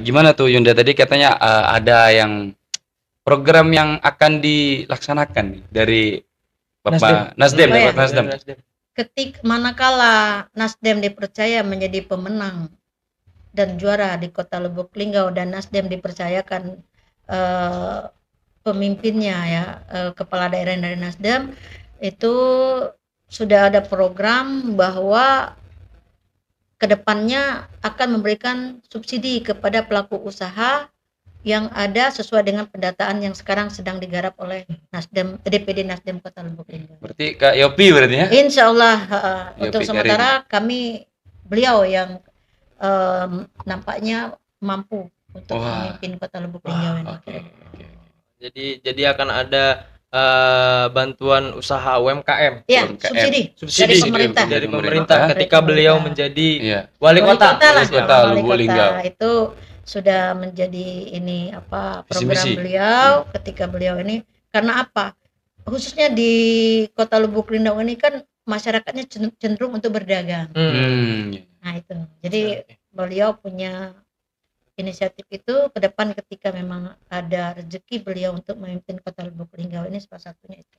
Gimana tuh Yunda tadi katanya ada yang program yang akan dilaksanakan nih dari Bapak Nasdem, Oh, ya. Bapak Nasdem. Manakala Nasdem dipercaya menjadi pemenang dan juara di Kota Lubuk Linggau dan Nasdem dipercayakan pemimpinnya ya, kepala daerah dari Nasdem itu sudah ada program bahwa kedepannya akan memberikan subsidi kepada pelaku usaha yang ada sesuai dengan pendataan yang sekarang sedang digarap oleh Nasdem, DPD Nasdem Kota Lubuk Linggau. Berarti Kak Yopi berarti ya? Insya Allah untuk Yopi sementara kami beliau yang nampaknya mampu untuk memimpin Kota Lubuk Linggau ini. Jadi akan ada bantuan usaha UMKM. Ya, UMKM. subsidi dari pemerintah ketika beliau menjadi wali kota Lubuk Linggau. Itu sudah menjadi ini program Visi-misi. beliau ketika beliau ini, karena apa? Khususnya di Kota Lubuk Linggau ini kan masyarakatnya cenderung untuk berdagang. Nah itu. Jadi beliau punya inisiatif itu ke depan ketika memang ada rezeki beliau untuk memimpin Kota Lubuk Linggau ini, salah satunya itu.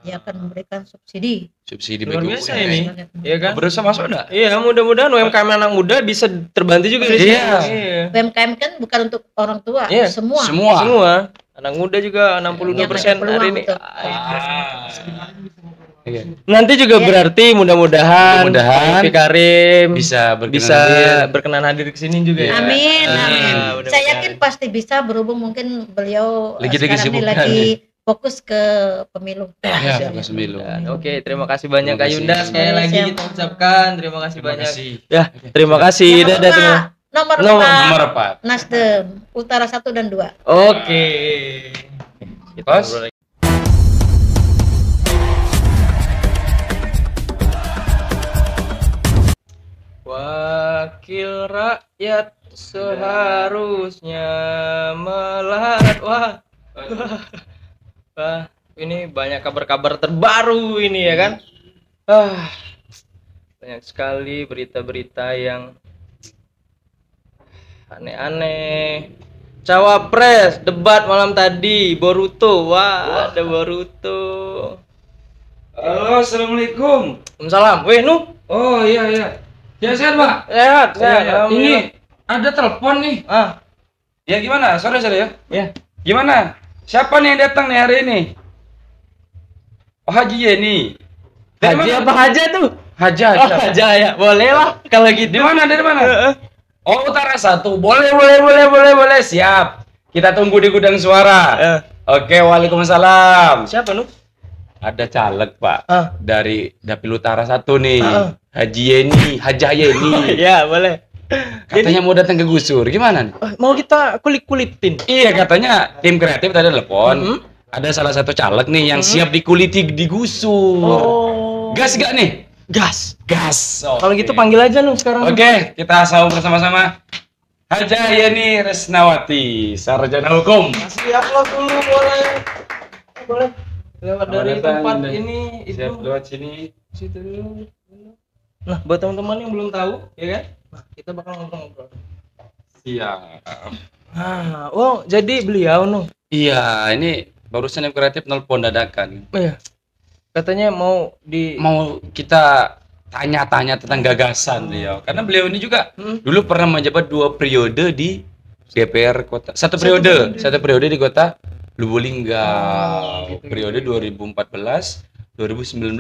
Dia akan memberikan subsidi luar bagi biasa UMKM. ini. Iya kan? Berusaha masuk enggak? Iya, mudah-mudahan UMKM anak muda bisa terbantu juga di sini. Iya. UMKM kan bukan untuk orang tua, Iya, semua. Anak muda juga 62% hari ini. Iya. Nanti juga berarti mudah-mudahan Mudah-mudahan Yopi Karim bisa berkenan hadir ke sini juga ya. Amin. mudah-mudahan. Saya yakin pasti bisa, berhubung mungkin beliau Lagi sekarang ini disibukkan lagi fokus ke pemilu. Ya, fokus pemilu. Oke, terima kasih banyak Terima Kak kasih. Yunda, sekali lagi Siap. kita ucapkan terima kasih Terima banyak. kasih. Ya, terima kasih. Dadah semua. Nomor Nomor 4. 4 Nasdem Utara 1 dan 2. Oke. Kita Bos. ngobrol lagi. Wakil rakyat seharusnya melarat. Wah, ini banyak kabar-kabar terbaru ini ya kan? Banyak sekali berita-berita yang aneh-aneh. Cawapres debat malam tadi, Boruto. Wah, ada Boruto. Halo, assalamualaikum. Waalaikumsalam. Weh, Nu. Oh iya. Ya sehat Pak. Sehat, sehat. Ya, ini ada telepon nih. Ya gimana? Sorry ya. Ya. Gimana? Siapa nih yang datang nih hari ini? Oh Haji Yeni. Dari Haji mana? apa Haja tuh? Haja. Oh, Haja ya. Boleh lah kalau gitu. Di mana? Dari mana? Oh Utara 1. Boleh. Siap. Kita tunggu di gudang suara. Oke, waalaikumsalam. Siapa, Nu? Ada caleg Pak. Dari Dapil Utara 1 nih. Haji Oh, Yeni. ya, boleh. Katanya mau datang ke Gusur. Gimana nih? Mau kita kulit-kulitin. Iya, katanya tim kreatif tadi telepon. Ada salah satu caleg nih yang siap dikuliti digusur. Oh. Gas gak nih? Gas. Gas. Kalau gitu panggil aja Nu sekarang. Oke, kita sahur bersama-sama. Haja Yeni Resnawati, sarjana hukum. Siap lo dulu, boleh. Boleh. Lewat dari Selamat datang, tempat Yunda. ini Siap itu. lewat sini. Situ dulu. Nah, buat teman-teman yang belum tahu, ya kan? Nah, kita bakal ngobrol-ngobrol. Siap. Oh, jadi beliau Nu. Iya, ini barusan yang kreatif nelpon dadakan. Iya. Katanya mau Kita tanya-tanya tentang gagasan beliau. Karena beliau ini juga dulu pernah menjabat 2 periode di DPR kota. Satu periode di kota Lubuk Linggau. Gitu. Periode 2014 2019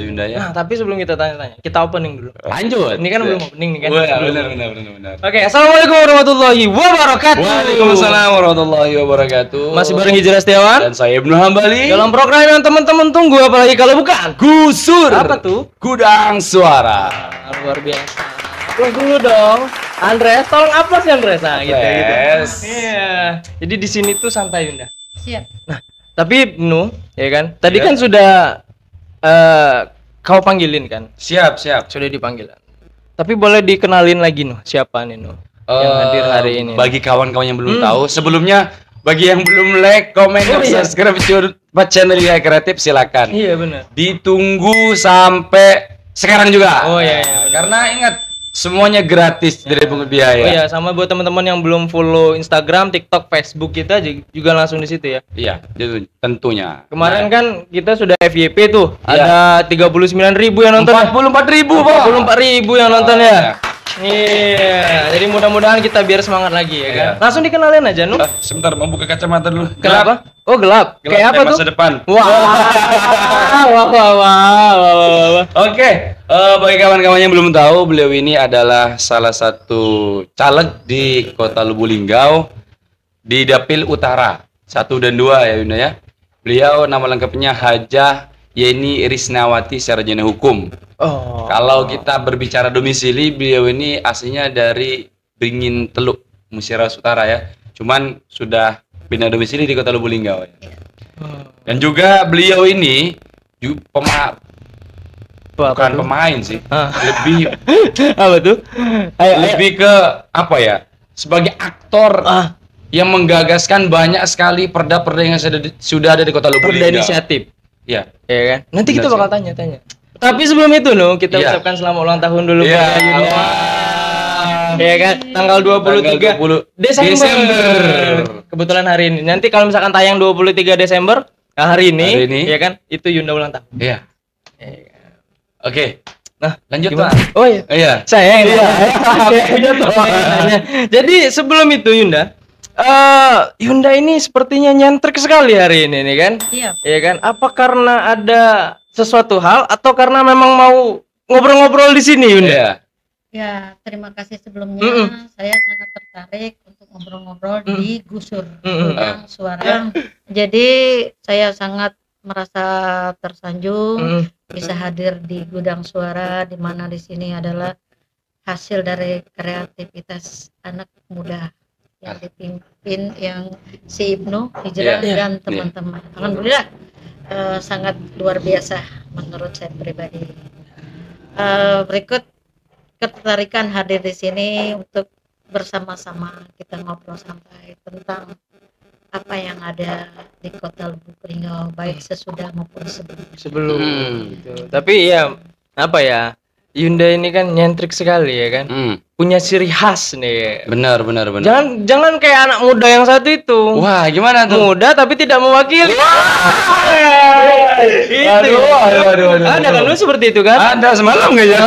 Yunda ya. Nah, tapi sebelum kita tanya-tanya, kita opening dulu. Lanjut. Ini kan belum opening nih kan? Wah, Belum. benar. Oke, assalamualaikum warahmatullahi wabarakatuh. Waalaikumsalam warahmatullahi wabarakatuh. Masih bareng Hijrah Setiawan dan saya Ibnu Hambali dalam program yang teman-teman tunggu, apalagi kalau bukan Gusur. apa tuh? Gudang Suara. Luar biasa. Terus dulu dong, Andres, tolong aplaus ya Andres. Nah, gitu. Yes. Iya. Jadi di sini tuh santai Yunda. Siap. Tapi Nu, ya kan? Tadi Iya. kan sudah kau panggilin kan? Siap. Sudah dipanggil. Tapi boleh dikenalin lagi Nu, siapa nih Nu? Yang hadir hari ini. Bagi kawan-kawan yang belum tahu, sebelumnya bagi yang belum like, komen, dan subscribe channel Liga Kreatif silakan. Iya benar. Ditunggu sampai sekarang juga. Oh iya. Karena ingat semuanya gratis dari pungut biaya. Oh iya, sama buat teman-teman yang belum follow Instagram, TikTok, Facebook kita juga langsung di situ ya. Iya, itu tentunya. Kemarin kan kita sudah FYP tuh, Iya. ada 39.000 yang nonton. 44.000, Pak. 44.000 yang nonton ya. Iya, jadi mudah-mudahan kita biar semangat lagi ya kan. Iya. Langsung dikenalin aja, Nu. Sebentar, mau buka kacamata dulu. Kenapa? Oh, gelap. Kayak apa tuh? Masa depan. Wah. Wah. Oke, bagi kawan-kawan yang belum tahu, beliau ini adalah salah satu caleg di Kota Lubuk Linggau di Dapil Utara 1 dan 2 ya Yunda ya. Beliau nama lengkapnya Hajah Yeni Risnawati Sarjana Hukum. Oh. Kalau kita berbicara domisili, beliau ini aslinya dari Beringin Teluk, Musyawarah Utara ya. Cuman sudah pindah domisili di Kota Lubuk Linggau ya. Dan juga beliau ini bukan pemain sih. Lebih Apa tuh? lebih ke apa ya? Sebagai aktor yang menggagaskan banyak sekali perda-perda yang sudah ada di Kota Lubuk Perda Linggau. inisiatif. Iya. Ya kan? Nanti kita Benar bakal tanya-tanya. Tapi sebelum itu, Nu, kita Iya. ucapkan selamat ulang tahun dulu Iya. kepada Yunda. Ya kan? Tanggal 23 20 Desember. Kebetulan hari ini. Nanti kalau misalkan tayang 23 Desember, hari ini, ya kan? Itu Yunda ulang tahun. Iya. Oke. Nah, Lanjut, gimana? Pak. Oh iya. Iya. Saya Jadi sebelum itu Yunda, Yunda ini sepertinya nyentrik sekali hari ini nih kan? Iya. Iya kan? Apa karena ada sesuatu hal atau karena memang mau ngobrol-ngobrol di sini Yunda? Iya. Ya, terima kasih sebelumnya. Saya sangat tertarik untuk ngobrol-ngobrol di Gusur Gudang Suara. Jadi saya sangat merasa tersanjung bisa hadir di Gudang Suara, di mana di sini adalah hasil dari kreativitas anak muda yang dipimpin yang si Ibnu Hijrah dan teman-teman. Alhamdulillah sangat luar biasa menurut saya pribadi. Berikut ketertarikan hadir di sini untuk bersama-sama kita ngobrol santai tentang apa yang ada di Kota Lubuk Linggau, baik sesudah maupun sebelum. Gitu. Tapi ya apa ya, Yunda ini kan nyentrik sekali ya kan, punya ciri khas nih. Benar. Jangan kayak anak muda yang satu itu. Wah, gimana tuh? Muda tapi tidak mewakili. Aduh. Ada kan lu seperti itu kan? Ada semalam nggak ya?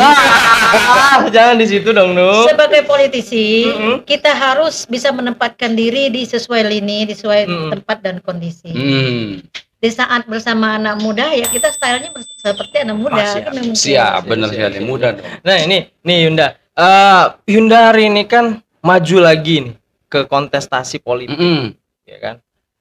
Jangan di situ dong, Nu. Sebagai politisi, kita harus bisa menempatkan diri di sesuai lini, sesuai tempat dan kondisi. Di saat bersama anak muda ya kita stylenya seperti anak muda. Siap, benar sekali, muda dong. Nah ini Yunda. Yunda hari ini kan maju lagi nih ke kontestasi politik, ya kan?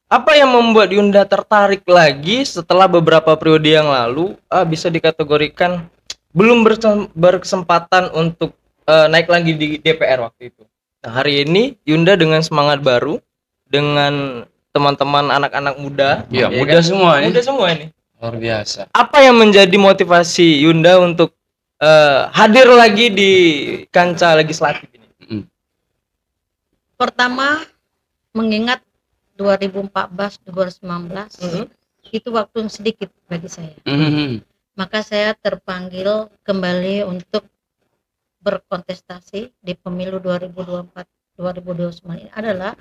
Apa yang membuat Yunda tertarik lagi setelah beberapa periode yang lalu bisa dikategorikan belum berkesempatan untuk naik lagi di DPR waktu itu. Nah, hari ini Yunda dengan semangat baru, dengan teman-teman anak-anak muda, Iya, ya muda kan? semua ini. Muda semua ini. Luar biasa. Apa yang menjadi motivasi Yunda untuk hadir lagi di kancah legislatif ini? Pertama, mengingat 2014-2019 itu waktu yang sedikit bagi saya. Maka saya terpanggil kembali untuk berkontestasi di pemilu 2024-2029 ini adalah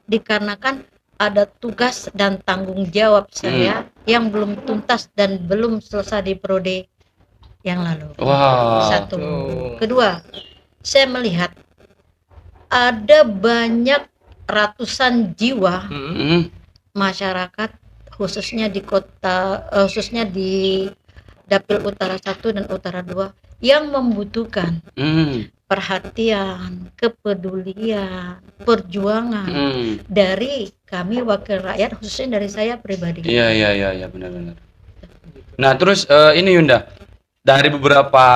dikarenakan ada tugas dan tanggung jawab saya yang belum tuntas dan belum selesai di periode yang lalu. Wow. Satu. Kedua, saya melihat ada banyak ratusan jiwa masyarakat khususnya di kota, khususnya di Dapil Utara 1 dan Utara 2 yang membutuhkan perhatian, kepedulian, perjuangan dari kami wakil rakyat, khususnya dari saya pribadi. Iya, benar. Nah, terus ini Yunda, dari beberapa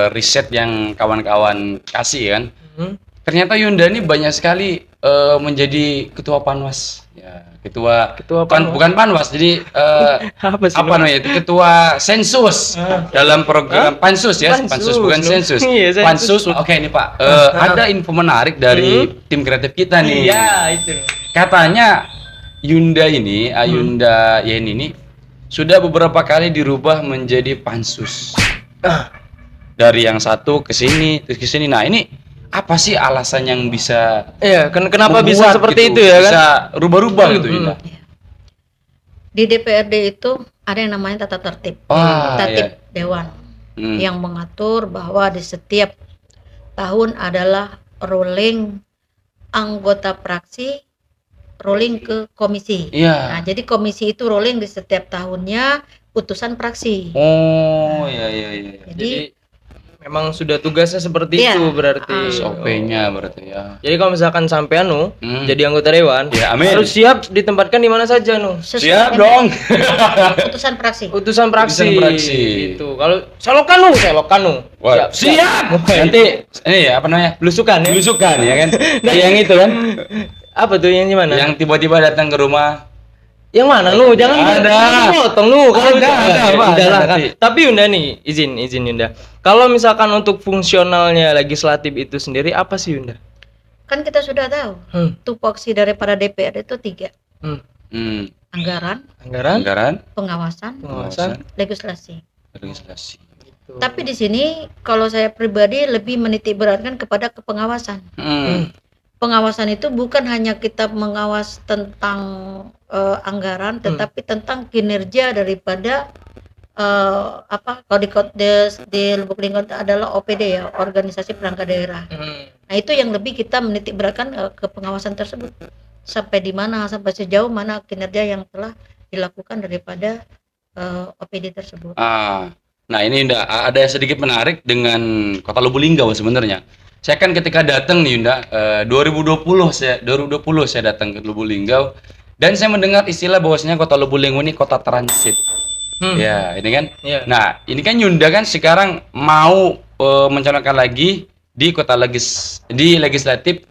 riset yang kawan-kawan kasih kan, ternyata Yunda ini banyak sekali menjadi ketua Panwas. Ya, ketua bukan Panwas, jadi apa namanya itu, ketua sensus dalam program Pansus ya, Pansus bukan sensus. Iya, Pansus. Oke, ini Pak, ada info menarik dari tim kreatif kita nih. Iya, itu. Katanya Yunda ini, Yunda Yeni ini sudah beberapa kali dirubah menjadi pansus. dari yang satu ke sini terus ke sini. Nah, ini apa sih alasan yang bisa kenapa bisa membuat seperti gitu, itu ya kan? bisa rubah-rubah gitu Yunda? Di DPRD itu ada yang namanya tata tertib, tertib dewan yang mengatur bahwa di setiap tahun adalah rolling anggota fraksi rolling ke komisi. Nah, jadi komisi itu rolling di setiap tahunnya putusan fraksi. Jadi memang sudah tugasnya seperti itu berarti. SOP-nya berarti ya. Jadi kalau misalkan sampai jadi anggota dewan, harus siap ditempatkan di mana saja Siap dong. Putusan fraksi. Putusan fraksi. Itu. Kalau selokan. Siap. Nanti ini ya apa namanya? Belusukan ya kan? Yang itu kan. Apa tuh yang gimana? Yang tiba-tiba datang ke rumah. Yang mana Jangan potong kalau ada. Tapi Yunda nih, izin Yunda. Kalau misalkan untuk fungsionalnya legislatif itu sendiri apa sih Yunda? Kan kita sudah tahu. Tupoksi daripada DPR itu 3. Anggaran, pengawasan, legislasi. Tapi di sini kalau saya pribadi lebih menitik beratkan kepada kepengawasan. Pengawasan itu bukan hanya kita mengawas tentang anggaran, tetapi tentang kinerja daripada kalau di Lubuk Linggau adalah OPD ya, organisasi perangkat daerah. Nah, itu yang lebih kita menitik beratkan ke pengawasan tersebut. Sampai sejauh mana kinerja yang telah dilakukan daripada OPD tersebut. Nah, ini ada sedikit menarik dengan Kota Lubuk Linggau sebenarnya. Saya kan ketika datang nih Yunda, 2020 saya datang ke Lubuk Linggau dan saya mendengar istilah bahwasanya Kota Lubuk Linggau ini kota transit. Ya, ini kan. Nah, ini kan Yunda kan sekarang mau mencalonkan lagi di di legislatif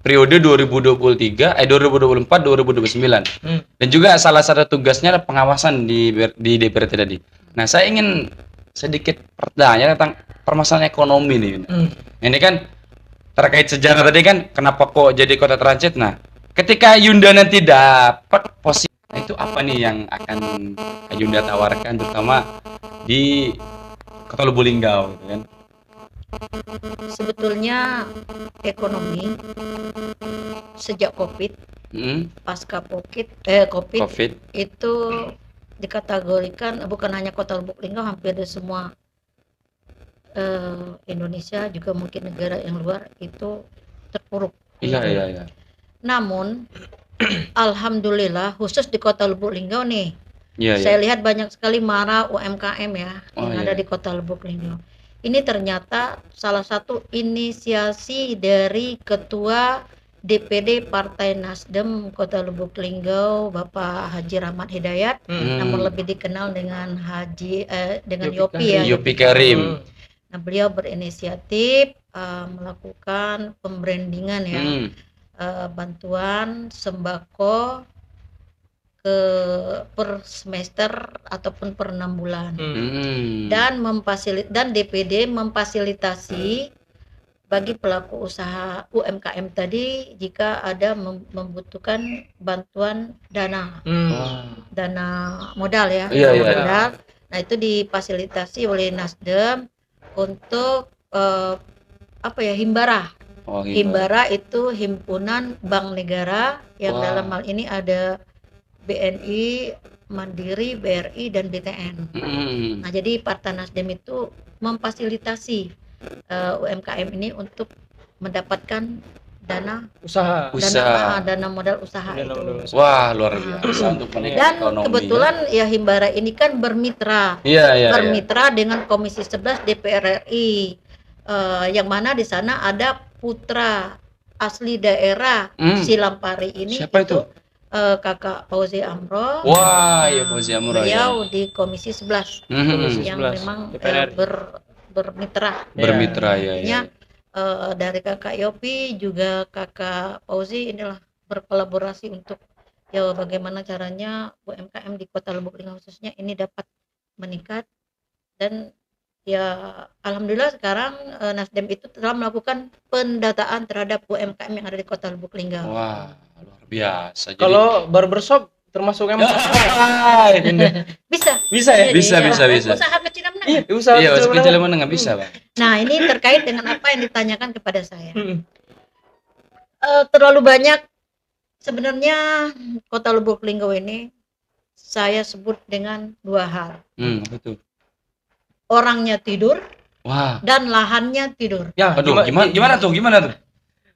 periode 2024 2029. Dan juga salah satu tugasnya adalah pengawasan di DPRD tadi. Nah, saya ingin sedikit bertanya tentang permasalahan ekonomi nih. Ini kan terkait sejarah tadi kan, kenapa kok jadi kota transit. Nah, ketika Yunda nanti dapat posisi itu apa nih yang akan Yunda tawarkan terutama di Kota Lubuk Linggau gitu kan? Sebetulnya ekonomi sejak COVID, pasca COVID itu dikategorikan bukan hanya Kota Lubuk Linggau, hampir di semua Indonesia, juga mungkin negara yang luar itu terpuruk. Iya. Namun alhamdulillah khusus di Kota Lubuk Linggau nih, saya lihat banyak sekali mara UMKM ya yang ada di Kota Lubuk Linggau. Ini ternyata salah satu inisiasi dari Ketua DPD Partai Nasdem Kota Lubuk Linggau, Bapak Haji Rahmat Hidayat, namun lebih dikenal dengan Yopi Karim. Nah, beliau berinisiatif melakukan pembrandingan ya, bantuan sembako per semester ataupun per 6 bulan, dan DPD memfasilitasi bagi pelaku usaha UMKM tadi jika ada membutuhkan bantuan dana modal ya, modal. Nah, itu difasilitasi oleh Nasdem untuk Himbara. Himbara itu himpunan bank negara yang dalam hal ini ada BNI, Mandiri, BRI, dan BTN. Nah, jadi Partai Nasdem itu memfasilitasi UMKM ini untuk mendapatkan dana modal usaha itu. Wah, luar biasa untuk dan ekonomi. Kebetulan ya Himbara ini kan bermitra dengan Komisi 11 DPR RI, yang mana di sana ada putra asli daerah Silampari ini. Siapa itu? Kakak Fauzi Amro. Wah, ya Fauzi Amro. Beliau di Komisi 11 yang memang bermitra. Ya. Dari Kakak Yopi juga Kakak Fauzi inilah berkolaborasi untuk bagaimana caranya UMKM di Kota Lubuk Linggau khususnya ini dapat meningkat. Dan alhamdulillah sekarang Nasdem itu telah melakukan pendataan terhadap UMKM yang ada di Kota Lubuk Linggau. Wah, luar biasa. Kalau barbershop termasuk yang Bisa. bisa ya? Jadi, Bisa, bisa. Usaha kecil dan menengah. Iya, usaha Iya, kecil kecil menengah. menengah bisa, Bang. Nah, ini terkait dengan apa yang ditanyakan kepada saya. Hmm. Terlalu banyak sebenarnya Kota Lubuk Linggau ini saya sebut dengan dua hal. Betul. Orangnya tidur Wah. dan lahannya tidur. Ya, Aduh, gimana tuh?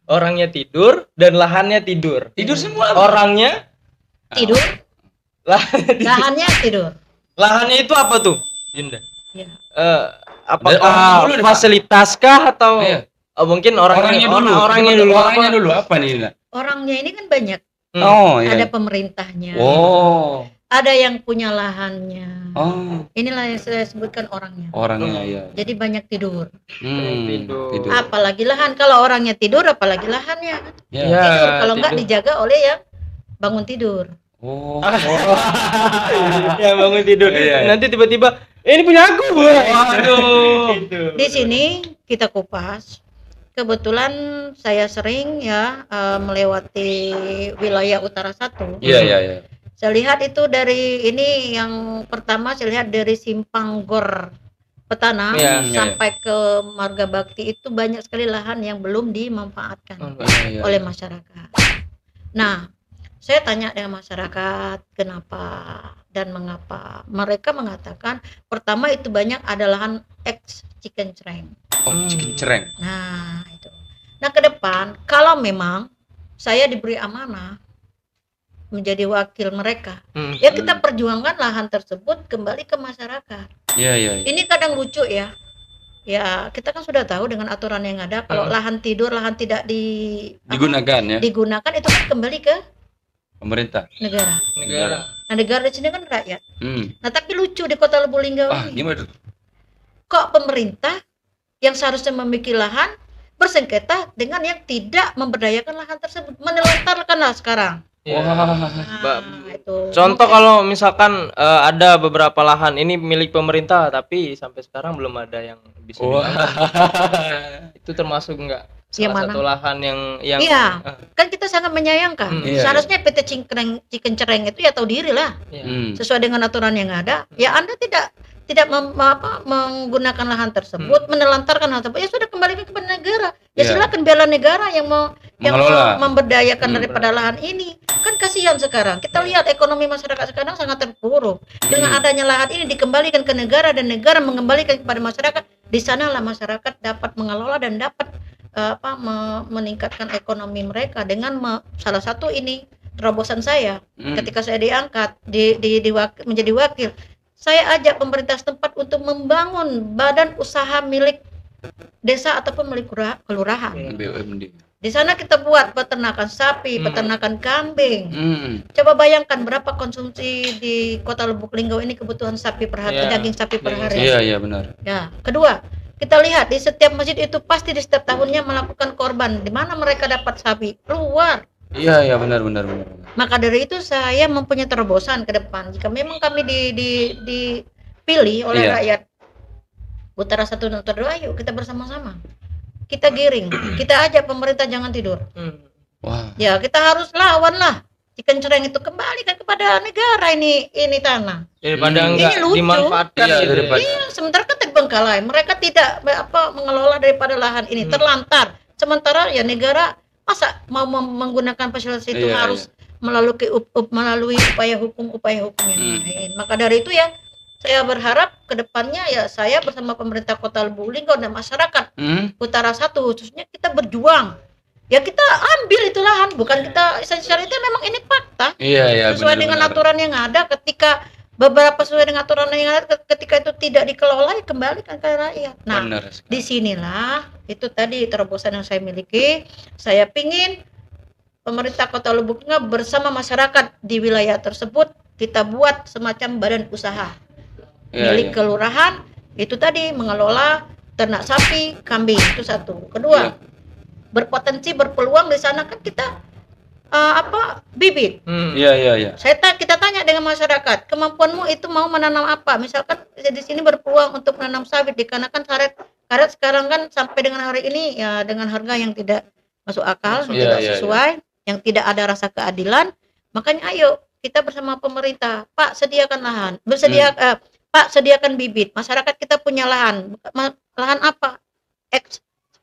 Orangnya tidur dan lahannya tidur. Tidur semua. Orangnya Tidur, lahannya tidur. lahannya tidur. Lahannya itu apa tuh, Yunda? Ya. Apakah orangnya dulu deh, Pak. fasilitaskah atau Iya. mungkin orangnya dulu Orangnya dulu apa nih, Nina? Orangnya ini kan banyak. Oh, iya. Ada pemerintahnya. Oh. Ada yang punya lahannya. Oh, Inilah yang saya sebutkan orangnya. orangnya ya. Jadi banyak tidur. Tidur. Apalagi lahan. Kalau orangnya tidur, apalagi lahannya. Ya. Ya. Tidur. Kalau enggak tidur. dijaga oleh yang bangun tidur. Oh. Ya, bangun tidur. Iya, iya. Nanti tiba-tiba ini punya aku, Bu. Waduh. Gitu. Di sini kita kupas. Kebetulan saya sering ya melewati wilayah Utara 1. Iya. Saya lihat itu dari ini yang pertama saya lihat dari Simpang Gor Petana Iya, sampai ke Marga Bakti itu banyak sekali lahan yang belum dimanfaatkan Iya. oleh masyarakat. Nah, saya tanya dengan masyarakat kenapa dan mengapa. Mereka mengatakan pertama itu banyak ada lahan ex chicken cereng. Oh, chicken cereng. Nah, itu. Nah, ke depan kalau memang saya diberi amanah menjadi wakil mereka, ya kita perjuangkan lahan tersebut kembali ke masyarakat. Iya. Ini kadang lucu ya. Ya, kita kan sudah tahu dengan aturan yang ada kalau lahan tidur, lahan tidak Digunakan ya. digunakan itu kan kembali ke Pemerintah. negara. Negara. Nah, negara di sini kan rakyat. Hmm. Nah, tapi lucu di Kota Lubuk Linggau ini. Gimana tuh? Kok pemerintah yang seharusnya memiliki lahan bersengketa dengan yang tidak memberdayakan lahan tersebut, menelantarkanlah sekarang. Ya. Wah. Itu. Contoh kalau misalkan ada beberapa lahan ini milik pemerintah tapi sampai sekarang belum ada yang bisa dipakai. Itu termasuk enggak Yang salah mana? satu lahan yang Iya, kan kita sangat menyayangkan. Iya, Seharusnya PT Chicken Cereng itu ya tahu diri lah, ya. sesuai dengan aturan yang ada. Ya Anda tidak menggunakan lahan tersebut, menelantarkan lahan tersebut, ya sudah kembalikan kepada negara. Ya Iya. silakan bela negara yang Mengelola. memberdayakan daripada lahan ini. Kan kasihan sekarang. Kita lihat ekonomi masyarakat sekarang sangat terpuruk. Dengan adanya lahan ini dikembalikan ke negara dan negara mengembalikan kepada masyarakat. Di sanalah masyarakat dapat mengelola dan dapat meningkatkan ekonomi mereka dengan salah satu ini terobosan saya ketika saya diangkat menjadi wakil. Saya ajak pemerintah setempat untuk membangun badan usaha milik desa ataupun milik kelurahan. BUMD. Di sana kita buat peternakan sapi, peternakan kambing. Coba bayangkan berapa konsumsi di Kota Lubuk Linggau ini kebutuhan sapi per hari, daging sapi per hari. Iya benar. Ya, kedua, kita lihat di setiap masjid itu pasti di setiap tahunnya melakukan korban. Di mana mereka dapat sapi? Keluar. Iya benar. Maka dari itu saya mempunyai terobosan ke depan. Jika memang kami dipilih oleh rakyat Utara 1 dan Utara 2, ayo kita bersama-sama. Kita giring, kita ajak pemerintah jangan tidur. Wah. Ya, kita harus lawan lah. Chicken Cereng itu kembalikan kepada negara ini tanah. Daripada Ini enggak lucu. dimanfaatkan Iya, gitu. daripada- Iya, sementara kan terbengkalai. Mereka tidak mengelola daripada lahan ini, terlantar. Sementara ya negara masa mau menggunakan fasilitas itu Iya, harus melalui upaya hukum yang lain. Maka dari itu ya saya berharap kedepannya ya saya bersama pemerintah Kota Lubuk Linggau dan masyarakat Utara 1 khususnya kita berjuang. Ya kita ambil itu lahan, bukan kita esensial itu memang ini fakta. Iya Sesuai dengan aturan yang ada, ketika beberapa sesuai dengan aturan yang ada, ketika itu tidak dikelola ya kembalikan ke rakyat. Nah, Benar. disinilah itu tadi terobosan yang saya miliki. Saya pingin pemerintah Kota Lubuk Linggau bersama masyarakat di wilayah tersebut kita buat semacam badan usaha milik kelurahan, itu tadi mengelola ternak sapi, kambing, itu satu. Kedua, berpotensi berpeluang di sana kan kita bibit. Iya. Kita tanya dengan masyarakat, kemampuanmu itu mau menanam apa? Misalkan di sini berpeluang untuk menanam sawit dikarenakan karet sekarang kan sampai dengan hari ini ya dengan harga yang tidak masuk akal, tidak sesuai, yang tidak ada rasa keadilan. Makanya ayo kita bersama pemerintah, Pak sediakan lahan, Pak sediakan bibit. Masyarakat kita punya lahan, lahan apa?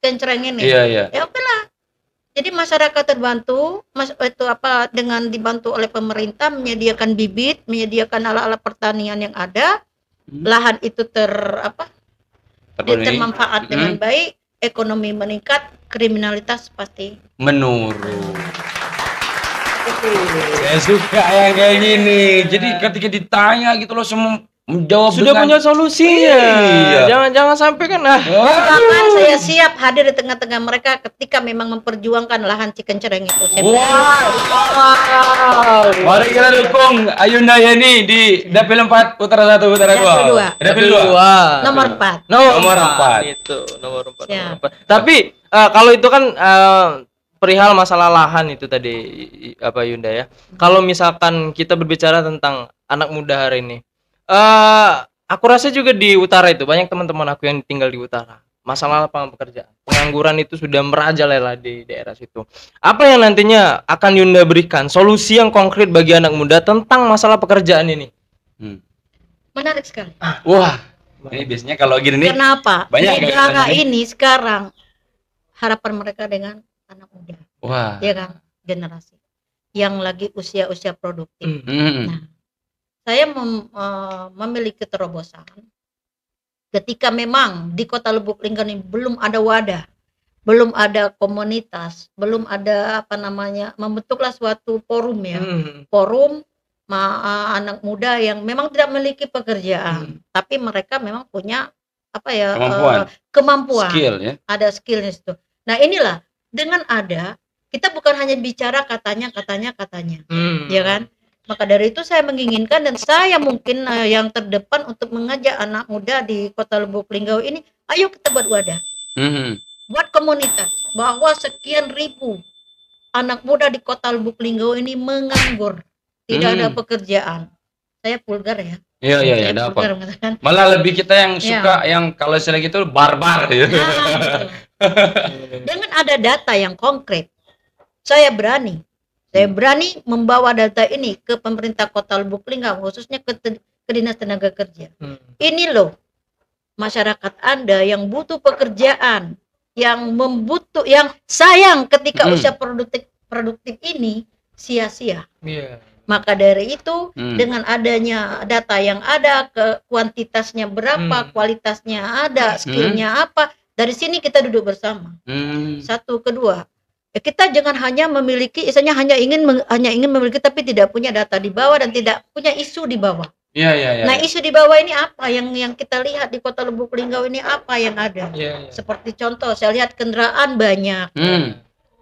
Kencreng ini. Iya. Ya oke lah. Jadi masyarakat terbantu, dengan dibantu oleh pemerintah menyediakan bibit, menyediakan alat-alat pertanian yang ada, lahan itu termanfaat dengan baik, ekonomi meningkat, kriminalitas pasti menurun. Saya suka yang kayak gini. Jadi ketika ditanya gitu loh semua menjawab sudah dengan punya solusinya. Iya. Jangan sampai kan bahkan saya siap hadir di tengah-tengah mereka ketika memang memperjuangkan lahan Cikencereng itu. Mari kita dukung Ayunda Yani di Dapil 4 Utara 1 Utara 2. Dapil 2. Nomor 4. Nomor 4. Itu nomor 4. Tapi kalau itu kan perihal masalah lahan itu tadi Yunda ya. Kalau misalkan kita berbicara tentang anak muda hari ini, aku rasa juga di utara itu banyak teman-teman aku yang tinggal di utara. Masalah lapangan pekerjaan, pengangguran itu sudah merajalela di daerah situ. Apa yang nantinya akan Yunda berikan solusi yang konkret bagi anak muda tentang masalah pekerjaan ini? Menarik sekali. Wah, ini biasanya kalau gini nih. Kenapa? Banyak negara ini sekarang harapan mereka dengan anak muda. Wah. Ya kan, generasi yang lagi usia-usia produktif. Nah, saya memiliki terobosan ketika memang di Kota Lubuk Linggau ini belum ada wadah, belum ada komunitas, belum ada membentuklah suatu forum ya, forum anak muda yang memang tidak memiliki pekerjaan, tapi mereka memang punya kemampuan, skill ya, ada skillnya itu. Nah inilah dengan ada kita bukan hanya bicara katanya, ya kan? Maka dari itu saya menginginkan dan saya mungkin yang terdepan untuk mengajak anak muda di Kota Lubuk Linggau ini, ayo kita buat wadah, buat komunitas, bahwa sekian ribu anak muda di Kota Lubuk Linggau ini menganggur, tidak ada pekerjaan. Saya vulgar ya. Iya, dapat. Malah lebih kita yang suka yang kalau istilah gitu barbar ya. Dengan ada data yang konkret, saya berani membawa data ini ke pemerintah Kota Lubuk Linggau, khususnya ke Dinas Tenaga Kerja. Ini loh masyarakat Anda yang butuh pekerjaan, yang sayang ketika usia produktif ini sia-sia. Maka dari itu dengan adanya data yang ada, kuantitasnya berapa, kualitasnya ada, skillnya apa, dari sini kita duduk bersama. Satu, kedua, kita jangan hanya memiliki, hanya ingin memiliki tapi tidak punya data di bawah dan tidak punya isu di bawah. Nah, isu di bawah ini apa yang kita lihat di Kota Lubuk Linggau ini, apa yang ada? Seperti contoh, saya lihat kendaraan banyak.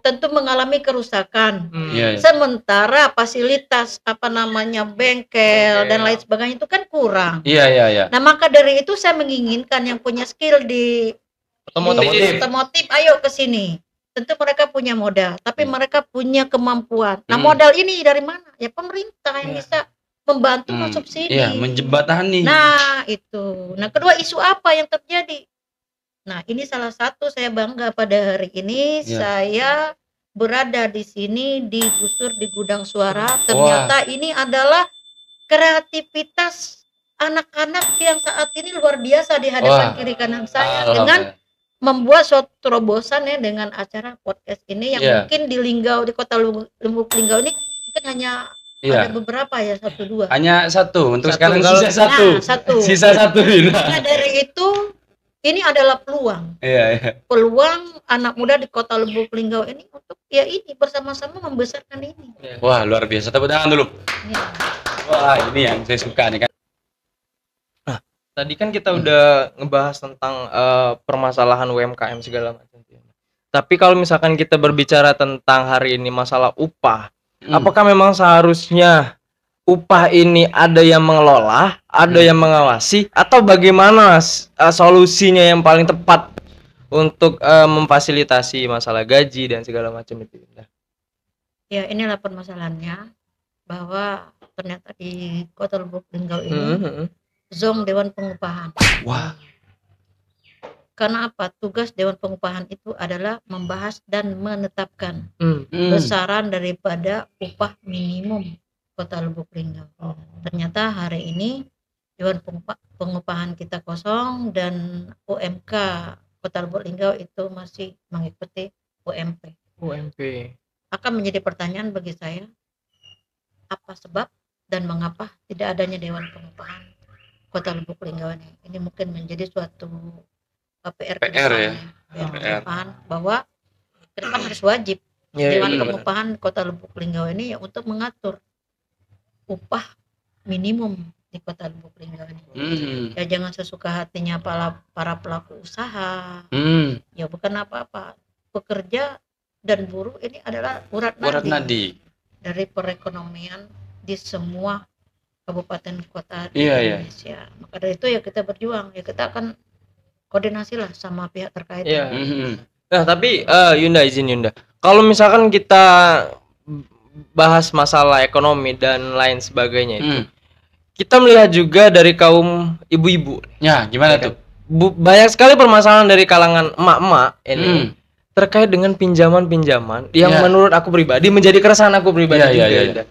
Tentu mengalami kerusakan. Sementara fasilitas bengkel dan lain sebagainya itu kan kurang. Nah, maka dari itu saya menginginkan yang punya skill di otomotif, ayo ke sini. Tentu mereka punya modal, tapi mereka punya kemampuan. Nah, modal ini dari mana? Ya pemerintah yang bisa membantu subsidi. Menjembatani. Nah, itu. Nah, kedua, isu apa yang terjadi? Nah, ini salah satu saya bangga pada hari ini saya berada di sini di Gusur di Gudang Suara. Ternyata ini adalah kreativitas anak-anak yang saat ini luar biasa di hadapan kiri kanan saya dengan membuat suatu terobosan ya dengan acara podcast ini yang mungkin di Linggau, di Kota Lubuk Linggau ini mungkin hanya ada beberapa ya, 1-2. Hanya satu untuk sekarang sisa satu. Nah, dari itu ini adalah peluang. Peluang anak muda di Kota Lubuk Linggau ini untuk ini bersama-sama membesarkan ini. Wah, luar biasa. Tepuk tangan dulu. Wah, ini yang saya suka nih kan. Tadi kan kita udah ngebahas tentang permasalahan UMKM segala macam. Tapi kalau misalkan kita berbicara tentang hari ini masalah upah, apakah memang seharusnya upah ini ada yang mengelola, ada yang mengawasi, atau bagaimana solusinya yang paling tepat untuk memfasilitasi masalah gaji dan segala macam itu? Ya, inilah permasalahannya, bahwa ternyata di Kota Lubuk Linggau ini zong Dewan Pengupahan. Wah. Karena apa? Tugas Dewan Pengupahan itu adalah membahas dan menetapkan besaran daripada upah minimum Kota Lubuk Linggau. Ternyata hari ini Dewan Pengupahan kita kosong dan UMK Kota Lubuk Linggau itu masih mengikuti UMP. Akan menjadi pertanyaan bagi saya, apa sebab dan mengapa tidak adanya Dewan Pengupahan Kota Lubuk Linggau ini? Ini mungkin menjadi suatu PR ya. Pengupahan bahwa ke depan harus wajib Dewan Pengupahan Kota Lubuk Linggau ini ya untuk mengatur upah minimum di Kota Lubuk Linggau ini. Ya jangan sesuka hatinya para pelaku usaha. Ya bukan apa-apa. Pekerja dan buruh ini adalah urat nadi dari perekonomian di semua kabupaten kota di Indonesia. Maka dari itu ya kita berjuang, ya kita akan koordinasi lah sama pihak terkait. Nah tapi Yunda, izin Yunda, kalau misalkan kita bahas masalah ekonomi dan lain sebagainya itu, kita melihat juga dari kaum ibu-ibu. Ya gimana tuh? Banyak sekali permasalahan dari kalangan emak-emak ini terkait dengan pinjaman-pinjaman yang menurut aku pribadi menjadi keresahan aku pribadi juga.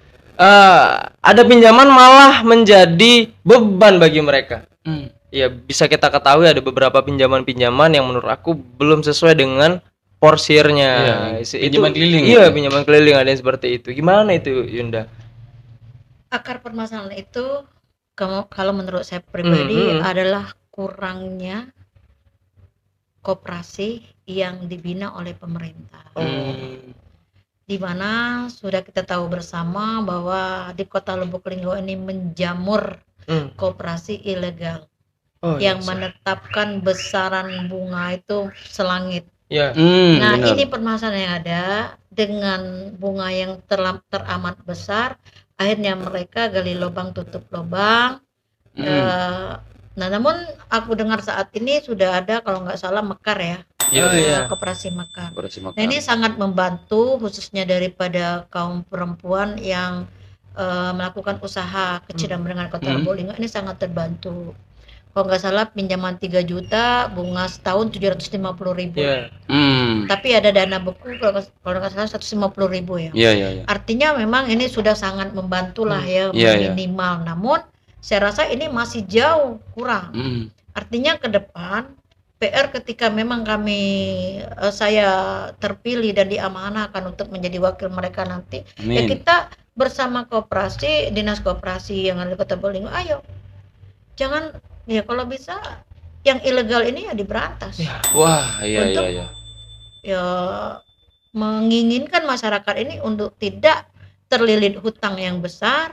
Ada pinjaman malah menjadi beban bagi mereka. Ya bisa kita ketahui ada beberapa pinjaman-pinjaman yang menurut aku belum sesuai dengan porsirnya. Pinjaman keliling. Iya, pinjaman keliling ada yang seperti itu. Gimana itu Yunda? Akar permasalahan itu kalau menurut saya pribadi adalah kurangnya koperasi yang dibina oleh pemerintah. Di mana sudah kita tahu bersama bahwa di Kota Lubuk Linggau ini menjamur koperasi ilegal yang menetapkan besaran bunga itu selangit. Nah benar. Ini permasalahan yang ada dengan bunga yang teramat besar, akhirnya mereka gali lubang tutup lubang. Nah namun aku dengar saat ini sudah ada kalau nggak salah Mekar ya. Koperasi Mekar. Nah ini sangat membantu khususnya daripada kaum perempuan yang melakukan usaha kecil dan menengah Kota Lubuk Linggau ini sangat terbantu. Kalau nggak salah pinjaman 3 juta, bunga setahun 750.000. Tapi ada dana beku kalau nggak salah 150.000 ya. Artinya memang ini sudah sangat membantu lah ya minimal. Namun saya rasa ini masih jauh kurang. Artinya ke depan PR ketika memang saya terpilih dan diamanahkan untuk menjadi wakil mereka nanti, ya kita bersama koperasi, dinas koperasi yang ada di Kota Lubuk Linggau, ayo jangan ya kalau bisa yang ilegal ini ya diberantas. Ya menginginkan masyarakat ini untuk tidak terlilit hutang yang besar.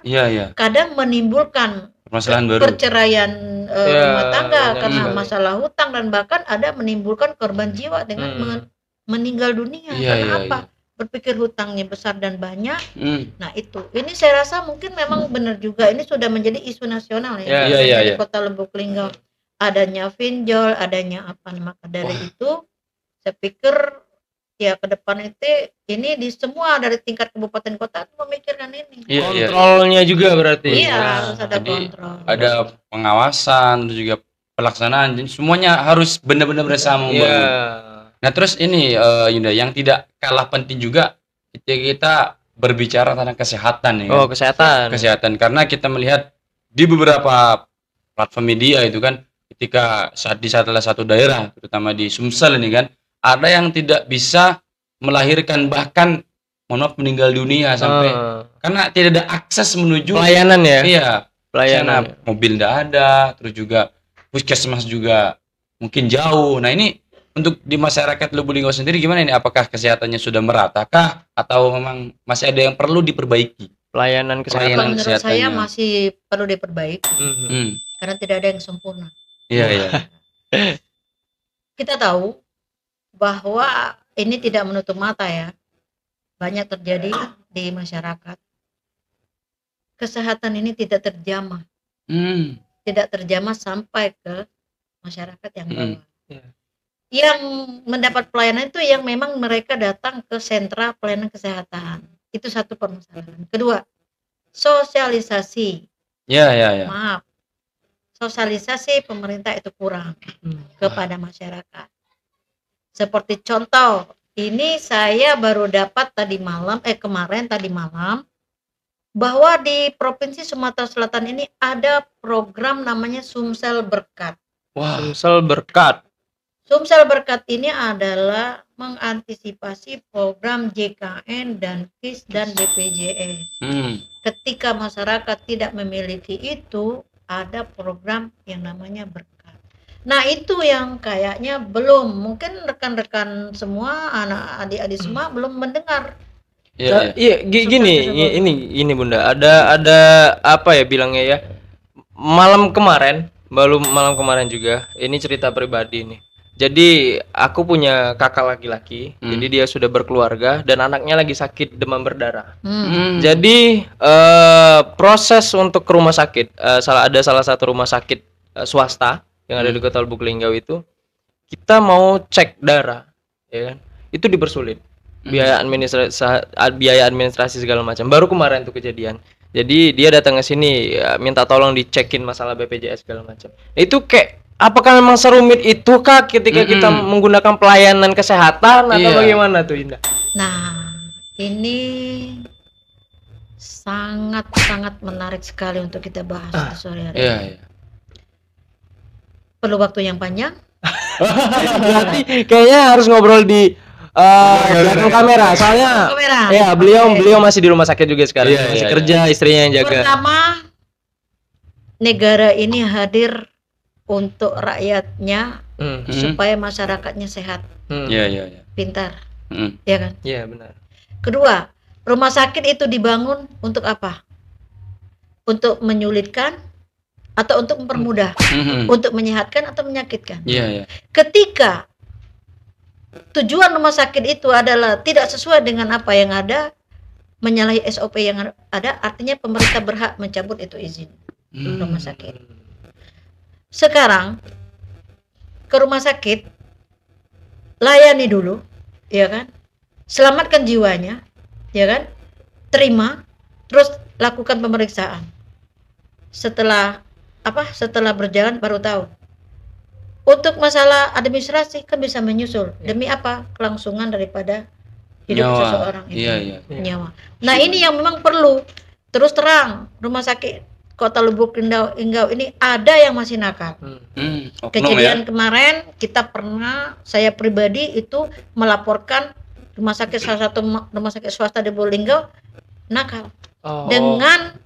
Kadang menimbulkan perceraian rumah tangga karena masalah hutang dan bahkan ada menimbulkan korban jiwa dengan meninggal dunia. Karena apa? Berpikir hutangnya besar dan banyak. Nah itu, ini saya rasa mungkin memang benar juga ini sudah menjadi isu nasional ya. Di Kota Lubuk Linggau adanya pinjol, adanya apa, maka dari itu saya pikir ya ke depan itu ini di semua dari tingkat kabupaten kota memikirkan ini. Kontrolnya juga berarti. Harus ada kontrol. Ada pengawasan, terus juga pelaksanaan, jadi semuanya harus benar-benar bersama membangun. Nah terus ini Yunda, yang tidak kalah penting juga kita berbicara tentang kesehatan ya. Kesehatan karena kita melihat di beberapa platform media itu kan ketika di salah satu daerah terutama di Sumsel ini kan ada yang tidak bisa melahirkan bahkan meninggal dunia sampai karena tidak ada akses menuju pelayanan ya. Pelayanan mobil tidak ada, terus juga puskesmas juga mungkin jauh. Nah ini untuk di masyarakat Lubuk Linggau sendiri gimana ini? Apakah kesehatannya sudah meratakah atau memang masih ada yang perlu diperbaiki? Pelayanan kesehatan. Menurut saya masih perlu diperbaiki karena tidak ada yang sempurna. Kita tahu bahwa ini tidak menutup mata ya, banyak terjadi di masyarakat. Kesehatan ini tidak terjamah, tidak terjamah sampai ke masyarakat yang bawah. Yang mendapat pelayanan itu yang memang mereka datang ke sentra pelayanan kesehatan. Itu satu permasalahan. Kedua, sosialisasi. Maaf, sosialisasi pemerintah itu kurang kepada masyarakat. Seperti contoh, ini saya baru dapat kemarin tadi malam bahwa di Provinsi Sumatera Selatan ini ada program namanya Sumsel Berkat. Wah, Sumsel Berkat. Sumsel Berkat ini adalah mengantisipasi program JKN dan KIS dan BPJS. Ketika masyarakat tidak memiliki itu, ada program yang namanya berkat. Nah, itu yang kayaknya belum, mungkin rekan-rekan semua, anak adik-adik semua belum mendengar. Iya, gini, ini Bunda, ada apa ya bilangnya ya? Malam kemarin juga, ini cerita pribadi nih. Jadi aku punya kakak laki-laki, jadi dia sudah berkeluarga dan anaknya lagi sakit demam berdarah. Jadi proses untuk ke rumah sakit, ada salah satu rumah sakit swasta yang ada di Kota Lubuk Linggau itu, kita mau cek darah, ya kan? Itu dipersulit. Biaya administrasi segala macam. Baru kemarin tuh kejadian. Jadi dia datang ke sini minta tolong dicekin masalah BPJS segala macam. Itu kayak apakah memang serumit itu kah ketika kita menggunakan pelayanan kesehatan atau bagaimana tuh Indah? Nah, ini sangat menarik sekali untuk kita bahas di sore hari ini. Perlu waktu yang panjang? Berarti kayaknya harus ngobrol di belakang kamera, soalnya ya beliau masih di rumah sakit juga sekarang, masih kerja, istrinya yang jaga. Pertama, negara ini hadir untuk rakyatnya supaya masyarakatnya sehat, pintar, ya kan? Iya benar. Kedua, rumah sakit itu dibangun untuk apa? Untuk menyulitkan atau untuk mempermudah, untuk menyehatkan atau menyakitkan. Ketika tujuan rumah sakit itu adalah tidak sesuai dengan apa yang ada, menyalahi SOP yang ada, artinya pemerintah berhak mencabut itu izin rumah sakit. Sekarang ke rumah sakit, layani dulu, ya kan? Selamatkan jiwanya, ya kan? Terima, terus lakukan pemeriksaan. Setelah berjalan baru tahu. Untuk masalah administrasi kan bisa menyusul. Demi apa? Kelangsungan daripada hidup seseorang itu. Nyawa. Nah, ini yang memang perlu. Terus terang, rumah sakit Kota Lubuk Linggau ini ada yang masih nakal. Kejadian kemarin saya pribadi itu melaporkan salah satu rumah sakit swasta di Linggau nakal. Dengan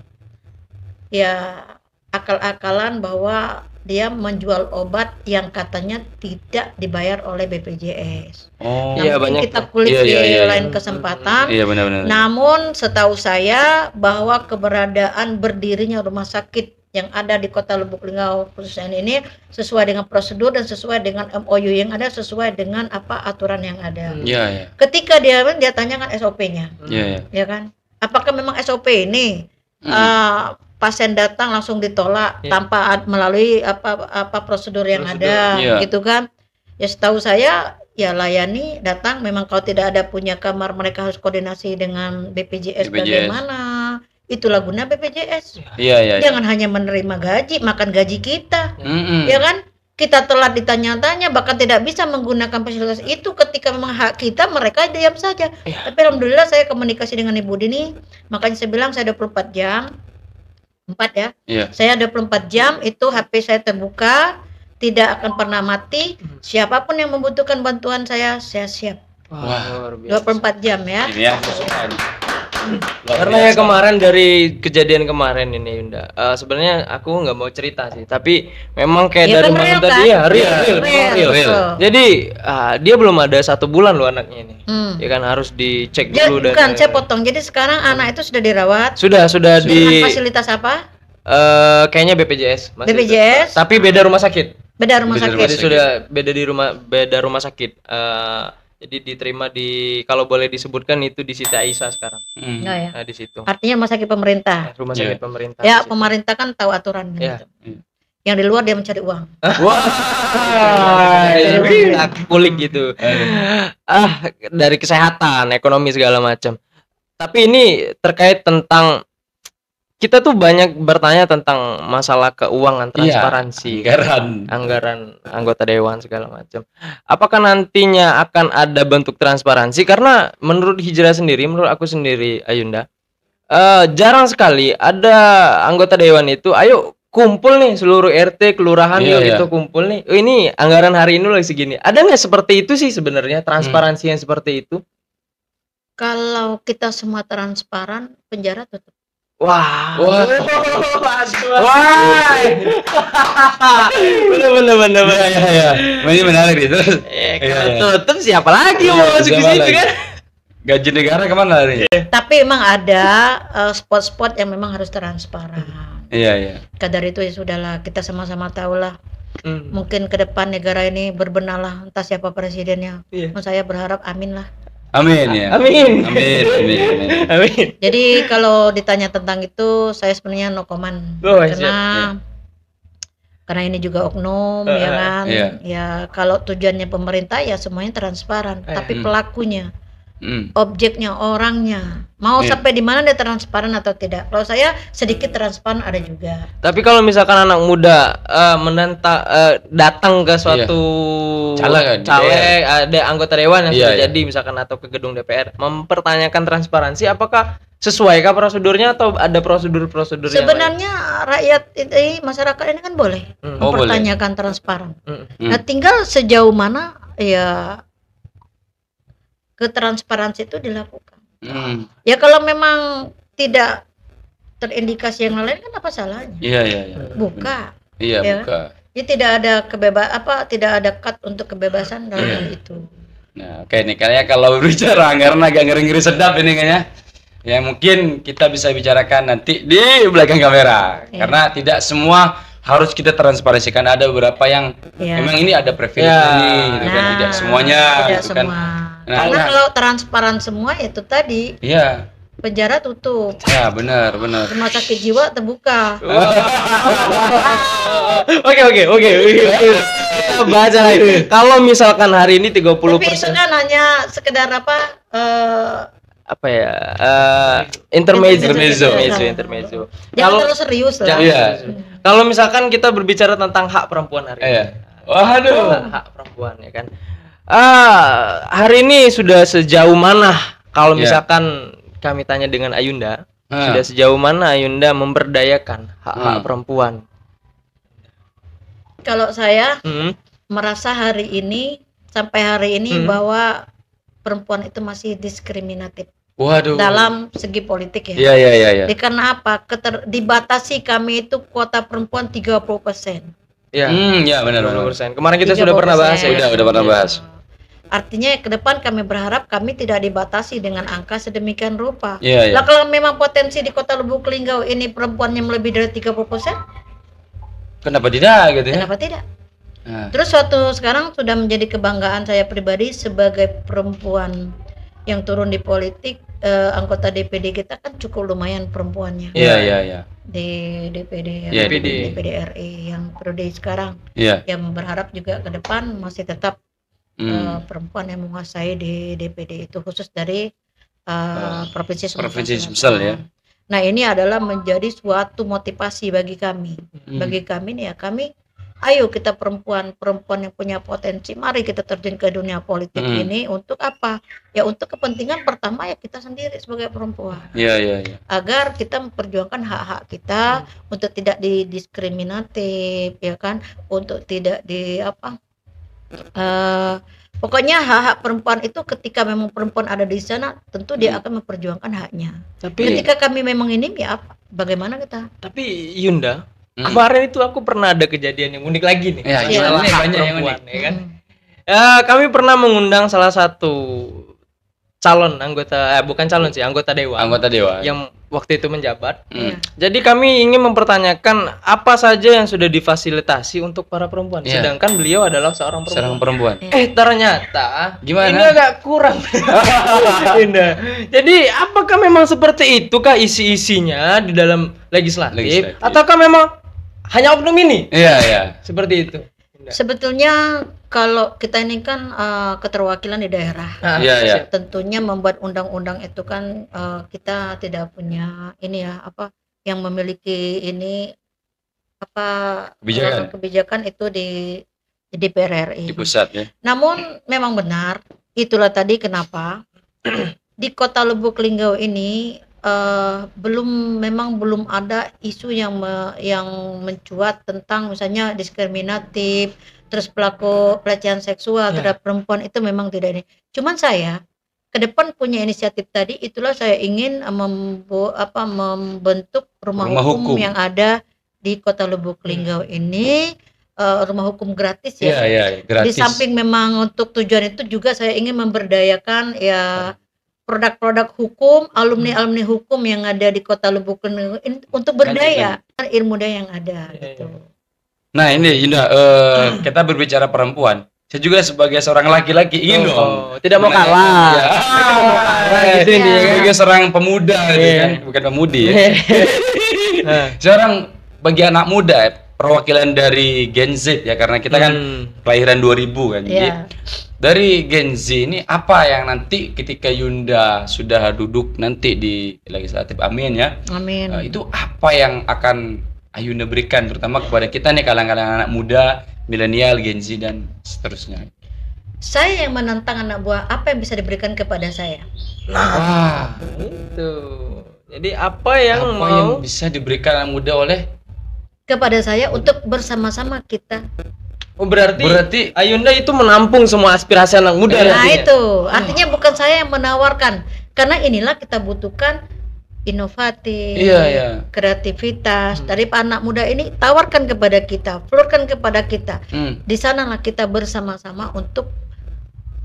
ya akal-akalan bahwa dia menjual obat yang katanya tidak dibayar oleh BPJS. Mungkin kita kulik di lain kesempatan. Benar. Namun setahu saya bahwa keberadaan berdirinya rumah sakit yang ada di Kota Lubuk Linggau khususnya ini sesuai dengan prosedur dan sesuai dengan MOU yang ada, sesuai dengan apa aturan yang ada. Ketika dia tanyakan SOP-nya, ya kan? Apakah memang SOP ini pasien datang langsung ditolak tanpa melalui apa prosedur yang ada, gitu kan? Ya setahu saya ya layani, datang, memang kalau tidak ada punya kamar mereka harus koordinasi dengan BPJS. Bagaimana? Itulah guna BPJS. Jangan hanya menerima gaji, makan gaji kita, ya kan? Kita telat ditanya-tanya, bahkan tidak bisa menggunakan fasilitas itu ketika memang hak kita, mereka diam saja. Tapi alhamdulillah saya komunikasi dengan Ibu Dini, makanya saya bilang saya 24 jam. Saya 24 jam itu HP saya terbuka, tidak akan pernah mati. Siapapun yang membutuhkan bantuan saya siap. 24 jam ya. Karena ya kemarin dari kejadian kemarin ini Yunda, sebenarnya aku nggak mau cerita sih, tapi memang kayak dari mana tadi ya real. Jadi dia belum ada 1 bulan loh anaknya ini, ya kan harus dicek dulu. Bukan, saya potong. Jadi sekarang anak itu sudah dirawat. Sudah di fasilitas apa? Kayaknya BPJS. BPJS. Tapi beda rumah sakit. Beda rumah sakit. Jadi sudah beda rumah sakit. Jadi diterima kalau boleh disebutkan itu di Siti Aisyah sekarang. Nah, di situ. Artinya rumah sakit pemerintah. Rumah sakit pemerintah. Ya, pemerintah kan tahu aturan gitu. Yang di luar dia mencari uang. Kulik gitu. Dari kesehatan, ekonomi segala macam. Tapi ini terkait tentang kita tuh banyak bertanya tentang masalah keuangan, transparansi, anggaran anggota dewan segala macam. Apakah nantinya akan ada bentuk transparansi? Karena menurut Hijrah sendiri, menurut aku sendiri, Ayunda, jarang sekali ada anggota dewan itu, ayo kumpul nih seluruh RT kelurahan yuk gitu kumpul nih. Oh, ini anggaran hari ini lagi segini. Ada nggak seperti itu sih sebenarnya transparansi yang seperti itu? Kalau kita semua transparan, penjara tutup. Wah, Wah. wah, bener. Ya. Ini menarik nih. Terus Kalau tutup siapa lagi yang mau masuk ke siapa situ lagi? kan? Gaji negara kemana nih? Tapi memang ada spot-spot yang memang harus transparan. Iya. Kadar itu ya sudahlah, kita sama-sama tahu lah. Mungkin ke depan negara ini berbenah lah, entah siapa presidennya. Iya. Saya berharap amin lah. Amin ya. Amin. Amin. Jadi kalau ditanya tentang itu, saya sebenarnya no comment. Oh, Karena ini juga oknum, ya kan. Iya. Ya kalau tujuannya pemerintah ya semuanya transparan. Tapi pelakunya, objeknya, orangnya, mau sampai di mana dia transparan atau tidak. Kalau saya sedikit transparan ada juga. Tapi kalau misalkan anak muda datang ke suatu caleg, ada anggota dewan yang sudah jadi misalkan atau ke gedung DPR mempertanyakan transparansi, apakah sesuaikah prosedurnya atau ada prosedur-prosedur yang sebenarnya rakyat ini, masyarakat ini kan boleh mempertanyakan transparan. Nah, tinggal sejauh mana ya ketransparansi itu dilakukan. Ya kalau memang tidak terindikasi yang lain kan apa salahnya? Iya. Buka. Iya, ya. buka. Ya tidak ada tidak ada cut untuk kebebasan dalam hal itu. Nah, oke nih kayaknya kalau berbicara anggaran agak ngeri-ngeri sedap ini kayaknya. Ya mungkin kita bisa bicarakan nanti di belakang kamera. Karena tidak semua harus kita transparansikan, ada beberapa yang memang ini ada privilege ini gitu kan, tidak semuanya tidak gitu kan. Karena kalau transparan semua itu tadi penjara tutup. Ya benar. Rumah sakit jiwa terbuka. Oke. Kita baca lagi. Kalau misalkan hari ini 30%. Tapi itu kan hanya sekedar intermezzo. Jangan terlalu serius lah. Kalau misalkan kita berbicara tentang hak perempuan hari ini. Waduh. Hak perempuan ya kan. Hari ini sudah sejauh mana kalau misalkan kami tanya dengan Ayunda, sudah sejauh mana Ayunda memberdayakan hak-hak perempuan? Kalau saya merasa sampai hari ini bahwa perempuan itu masih diskriminatif. Waduh. Dalam segi politik ya. Iya. Karena apa? Dibatasi kami itu kuota perempuan 30%. Ya benar. Kemarin kita sudah pernah bahas Udah pernah bahas. Artinya ke depan kami berharap kami tidak dibatasi dengan angka sedemikian rupa. Iya. Lah kalau memang potensi di Kota Lubuk Linggau ini perempuannya melebihi dari 30%, kenapa tidak gitu ya? Kenapa tidak? Terus sekarang sudah menjadi kebanggaan saya pribadi sebagai perempuan yang turun di politik. Anggota DPD kita kan cukup lumayan perempuannya. Iya. Di DPD DPD RI yang periode sekarang. Yang berharap juga ke depan masih tetap perempuan yang menguasai di DPD itu, khusus dari provinsi Sumsel ya. Nah, ini adalah menjadi suatu motivasi bagi kami. Bagi kami nih ya, ayo kita perempuan yang punya potensi, mari kita terjun ke dunia politik ini untuk apa? Ya untuk kepentingan pertama ya kita sendiri sebagai perempuan. Iya. Agar kita memperjuangkan hak-hak kita untuk tidak didiskriminatif, ya kan? Untuk tidak pokoknya hak-hak perempuan itu ketika memang perempuan ada di sana, tentu dia akan memperjuangkan haknya. Tapi ketika kami memang ini ya apa? Bagaimana kita? Tapi Yunda, kemarin itu aku pernah ada kejadian yang unik lagi nih. Banyak yang unik. Ya kan? Kami pernah mengundang salah satu calon anggota, bukan calon sih, anggota dewan yang waktu itu menjabat. Jadi kami ingin mempertanyakan apa saja yang sudah difasilitasi untuk para perempuan, sedangkan beliau adalah seorang perempuan. Ternyata gimana? Ini agak kurang. Jadi apakah memang seperti itu kah isi-isinya di dalam legislatif ataukah memang hanya oknum ini? Iya. Seperti itu. Sebetulnya kalau kita ini kan keterwakilan di daerah, tentunya membuat undang-undang itu kan kita tidak punya ini ya yang memiliki ini kebijakan itu di DPR RI di pusat ya. Namun memang benar, itulah tadi kenapa di Kota Lubuk Linggau ini belum ada isu yang mencuat tentang misalnya diskriminatif, terus pelaku pelecehan seksual terhadap perempuan, itu memang tidak ini. Cuman saya ke depan punya inisiatif tadi, itulah saya ingin membentuk rumah hukum yang ada di Kota Lubuk Linggau ini, rumah hukum gratis ya. Gratis. Di samping memang untuk tujuan itu juga saya ingin memberdayakan ya produk-produk hukum, alumni hukum yang ada di Kota Lubuk Linggau ini untuk berdaya ilmu daya yang ada gitu. Nah ini Yunda, kita berbicara perempuan. Saya juga sebagai seorang laki-laki ingin dong. Tidak mau kalah. Gitu sebagai seorang pemuda gitu kan, bukan pemudi ya. Seorang bagi anak muda, perwakilan dari Gen Z ya, karena kita kan kelahiran 2000 kan. Jadi dari Gen Z ini apa yang nanti ketika Yunda sudah duduk nanti di legislatif, amin ya. Amin. Itu apa yang akan Yunda berikan terutama kepada kita nih kalangan anak muda, milenial, Gen Z dan seterusnya. Saya yang menantang anak buah, apa yang bisa diberikan kepada saya? Nah, itu. Jadi apa yang bisa diberikan anak muda oleh kepada saya untuk bersama-sama kita. Oh, berarti Ayunda itu menampung semua aspirasi anak muda. Nah, itu. Artinya bukan saya yang menawarkan. Karena inilah kita butuhkan inovatif, kreativitas dari anak muda ini, tawarkan kepada kita, flurkan kepada kita. Di sanalah kita bersama-sama untuk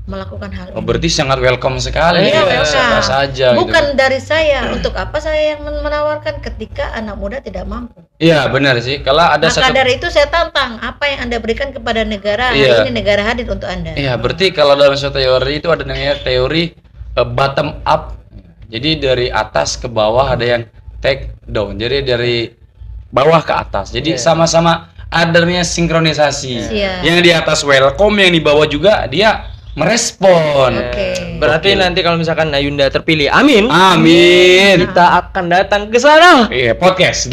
melakukan hal ini. Berarti sangat welcome sekali. Welcome saja. Bukan gitu. Dari saya. Untuk apa saya yang menawarkan ketika anak muda tidak mampu? Iya benar sih. Kalau ada maka dari itu saya tantang, apa yang Anda berikan kepada negara, hari ini negara hadir untuk Anda. Iya, berarti kalau dalam suatu teori itu ada namanya teori bottom up. Jadi dari atas ke bawah ada yang take down. Jadi dari bawah ke atas. Jadi sama-sama adanya sinkronisasi. Yang di atas welcome, yang di bawah juga dia merespon. Berarti nanti kalau misalkan Ayunda terpilih, amin. Kita akan datang ke sana. Iya, podcast.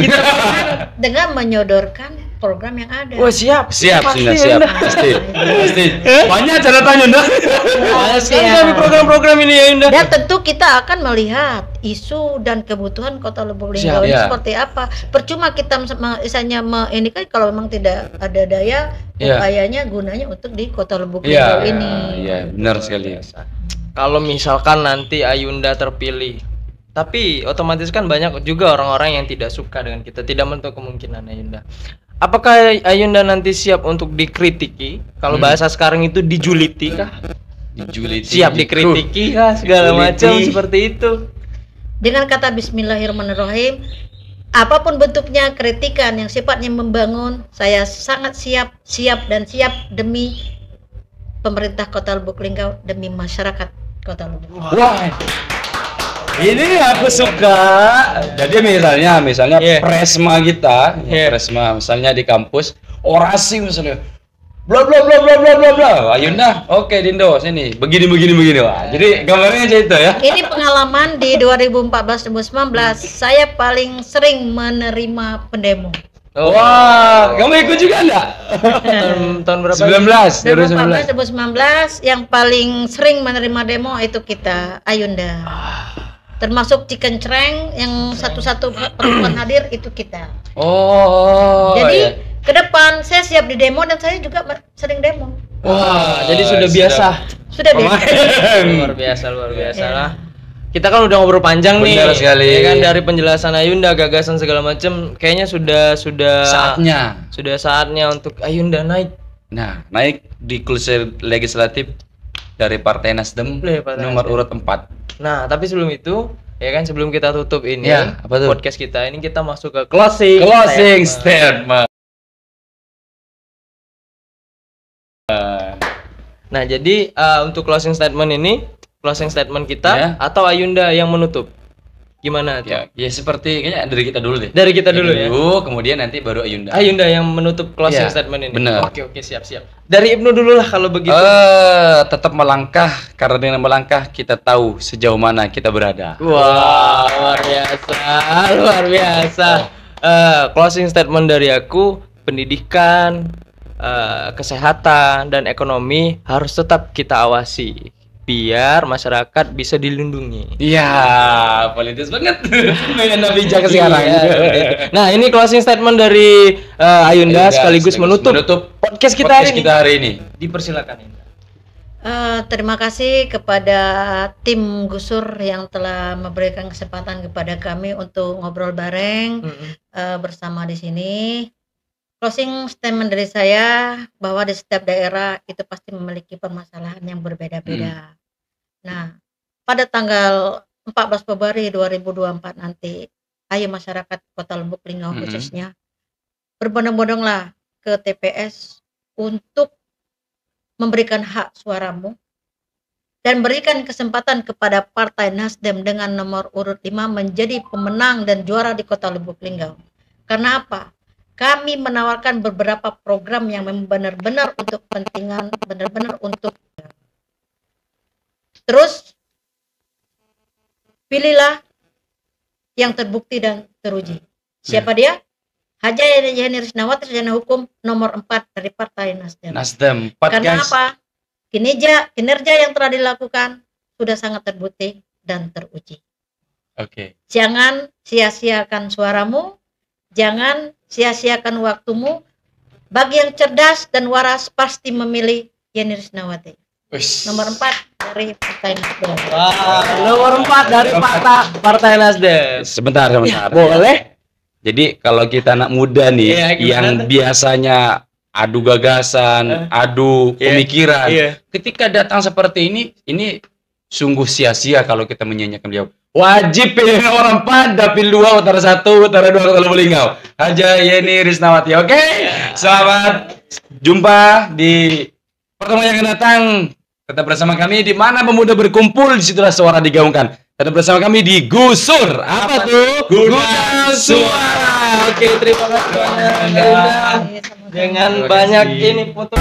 Dengan menyodorkan program yang ada. Oh, siap. Pasti. Banyak catatan Yunda. Sekali program-program ini ya Yunda. Dan tentu kita akan melihat isu dan kebutuhan Kota Lubuk Linggau ini seperti apa. Percuma kita misalnya ini kan kalau memang tidak ada daya, upayanya gunanya untuk di Kota Lubuk Linggau ini. Iya, benar sekali. Kalau misalkan nanti Ayunda terpilih, tapi otomatis kan banyak juga orang-orang yang tidak suka dengan kita, tidak menutup kemungkinan Ayunda. Apakah Ayunda nanti siap untuk dikritiki? Kalau bahasa sekarang itu dijuliti kah? Siap dikritiki kah? Segala macam seperti itu. Dengan kata Bismillahirrahmanirrahim, apapun bentuknya kritikan yang sifatnya membangun, saya sangat siap demi pemerintah Kota Lubuk Linggau, demi masyarakat Kota Lubuk. Wah. Ini aku suka. Jadi misalnya presma kita, presma misalnya di kampus, orasi misalnya, bla bla bla bla bla bla bla. Ayunda, oke Dindo sini, begini. Wah, jadi gambarnya aja itu ya. Ini pengalaman di 2014-2019, saya paling sering menerima pendemo. Wah, kamu ikut juga enggak? tahun berapa? 2019 yang paling sering menerima demo itu kita, Ayunda. Termasuk Chicken Cereng yang satu-satu perempuan hadir itu kita. Jadi ke depan saya siap di demo dan saya juga sering demo. Wah, jadi sudah biasa. Sudah biasa. Luar biasa lah. Kita kan udah ngobrol panjang nih. Benar sekali. Ya kan, dari penjelasan Ayunda, gagasan segala macam, kayaknya sudah saatnya untuk Ayunda naik. Nah, naik di kursi legislatif dari Partai Nasdem nomor urut 4. Nah, tapi sebelum itu, ya kan, sebelum kita tutup ini podcast kita ini, kita masuk ke closing statement. Nah, jadi untuk closing statement kita atau Ayunda yang menutup? Gimana tuh? Ya seperti kayaknya dari kita dulu deh. Dari kita dulu ya. Kemudian nanti baru Ayunda. Ayunda yang menutup closing statement ini. Bener. Oke, siap. Dari Ibnu dulu lah kalau begitu. Tetap melangkah, karena dengan melangkah kita tahu sejauh mana kita berada. Wah, luar biasa. Closing statement dari aku, pendidikan, kesehatan dan ekonomi harus tetap kita awasi. biar masyarakat bisa dilindungi. Iya, politis banget. Yang bijak sekarang. Iya, nah, ini closing statement dari Ayunda sekaligus menutup podcast kita hari ini. Dipersilakan, Ayunda. Terima kasih kepada tim Gusur yang telah memberikan kesempatan kepada kami untuk ngobrol bareng bersama di sini. Closing statement dari saya bahwa di setiap daerah itu pasti memiliki permasalahan yang berbeda-beda. Nah, pada tanggal 14 Februari 2024 nanti, ayo masyarakat Kota Lubuk Linggau khususnya berbondong-bondonglah ke TPS untuk memberikan hak suaramu dan berikan kesempatan kepada Partai Nasdem dengan nomor urut 5 menjadi pemenang dan juara di Kota Lubuk Linggau. Karena apa? Kami menawarkan beberapa program yang benar-benar untuk kepentingan, benar-benar untuk. Terus pilihlah yang terbukti dan teruji. Siapa dia? Haja Yani Risnawati, sarjana hukum nomor 4 dari Partai Nasdem. Karena guys. Apa? Kinerja yang telah dilakukan sudah sangat terbukti dan teruji. Oke. Jangan sia-siakan suaramu, jangan sia-siakan waktumu. Bagi yang cerdas dan waras pasti memilih Yani Risnawati. Nomor 4 dari Partai Nasdem. Nomor 4 dari Partai Nasdem. Sebentar. Boleh? Jadi kalau kita anak muda nih yang biasanya adu gagasan, adu pemikiran, ketika datang seperti ini sungguh sia-sia kalau kita menyanyikan beliau. Wajib pilih nomor 4, dapil 2, utara 1, utara 2, Kota Lubuk Linggau. Haja Yani Risnawati. Oke? Selamat jumpa di pertemuan yang akan datang. Tetap bersama kami di mana pemuda berkumpul, disitulah suara digaungkan. Tetap bersama kami di Gusur. Apa tuh? Gudang Suara. Oke, terima kasih banyak. Dengan banyak ini foto.